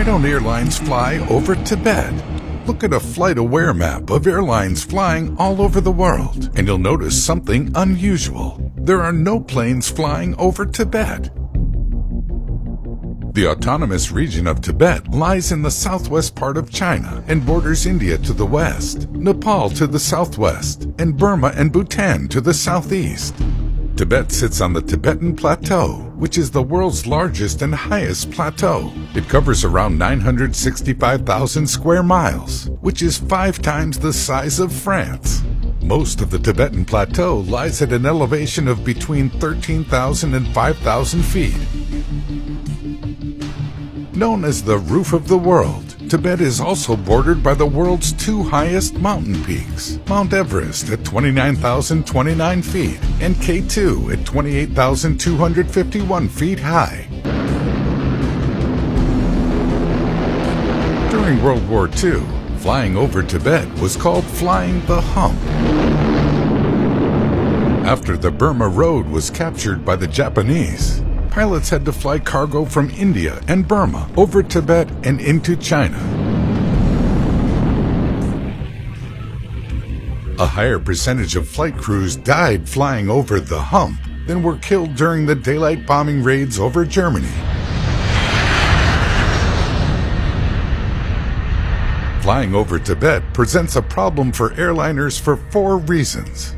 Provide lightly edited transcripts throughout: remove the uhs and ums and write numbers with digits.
don't airlines fly over Tibet? Look at a flight-aware map of airlines flying all over the world, and you'll notice something unusual. There are no planes flying over Tibet. The autonomous region of Tibet lies in the southwest part of China and borders India to the west, Nepal to the southwest, and Burma and Bhutan to the southeast. Tibet sits on the Tibetan Plateau, which is the world's largest and highest plateau. It covers around 965,000 square miles, which is 5 times the size of France. Most of the Tibetan Plateau lies at an elevation of between 13,000 and 5,000 feet. Known as the roof of the world, Tibet is also bordered by the world's 2 highest mountain peaks, Mount Everest at 29,029 feet and K2 at 28,251 feet high. During World War II, flying over Tibet was called flying the hump. After the Burma Road was captured by the Japanese, pilots had to fly cargo from India and Burma over Tibet and into China. A higher percentage of flight crews died flying over the hump than were killed during the daylight bombing raids over Germany. Flying over Tibet presents a problem for airliners for 4 reasons.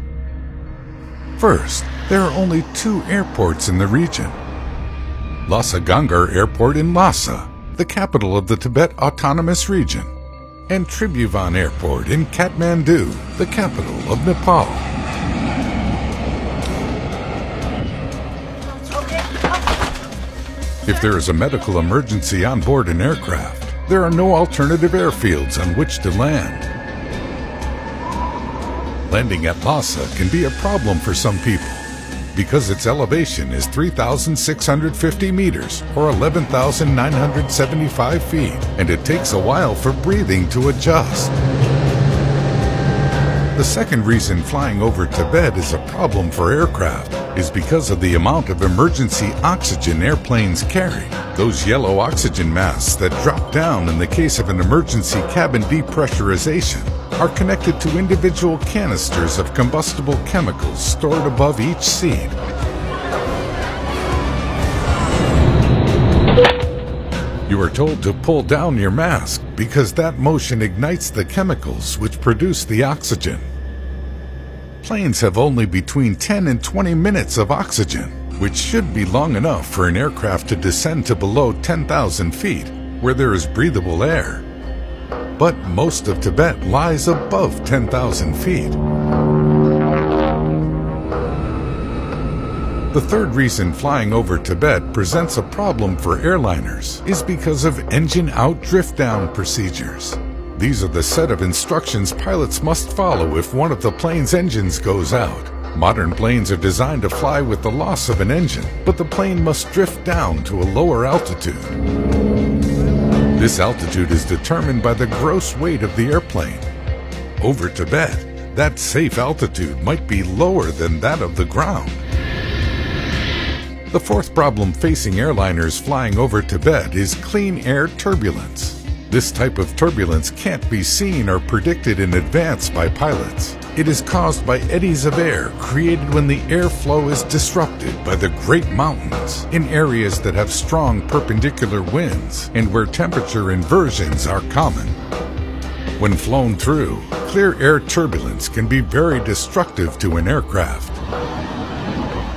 First, there are only 2 airports in the region. Lhasa Gangar Airport in Lhasa, the capital of the Tibet Autonomous Region, and Tribhuvan Airport in Kathmandu, the capital of Nepal. If there is a medical emergency on board an aircraft, there are no alternative airfields on which to land. Landing at Lhasa can be a problem for some people, because its elevation is 3,650 meters or 11,975 feet, and it takes a while for breathing to adjust. The second reason flying over Tibet is a problem for aircraft is because of the amount of emergency oxygen airplanes carry. Those yellow oxygen masks that drop down in the case of an emergency cabin depressurization are connected to individual canisters of combustible chemicals stored above each seat. You are told to pull down your mask because that motion ignites the chemicals which produce the oxygen. Planes have only between 10 and 20 minutes of oxygen, which should be long enough for an aircraft to descend to below 10,000 feet, where there is breathable air. But most of Tibet lies above 10,000 feet. The third reason flying over Tibet presents a problem for airliners is because of engine-out drift-down procedures. These are the set of instructions pilots must follow if one of the plane's engines goes out. Modern planes are designed to fly with the loss of an engine, but the plane must drift down to a lower altitude. This altitude is determined by the gross weight of the airplane. Over Tibet, that safe altitude might be lower than that of the ground. The fourth problem facing airliners flying over Tibet is clean air turbulence. This type of turbulence can't be seen or predicted in advance by pilots. It is caused by eddies of air created when the airflow is disrupted by the Great Mountains in areas that have strong perpendicular winds and where temperature inversions are common. When flown through, clear air turbulence can be very destructive to an aircraft.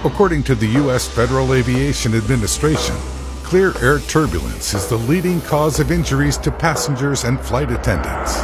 According to the U.S. Federal Aviation Administration, clear air turbulence is the leading cause of injuries to passengers and flight attendants.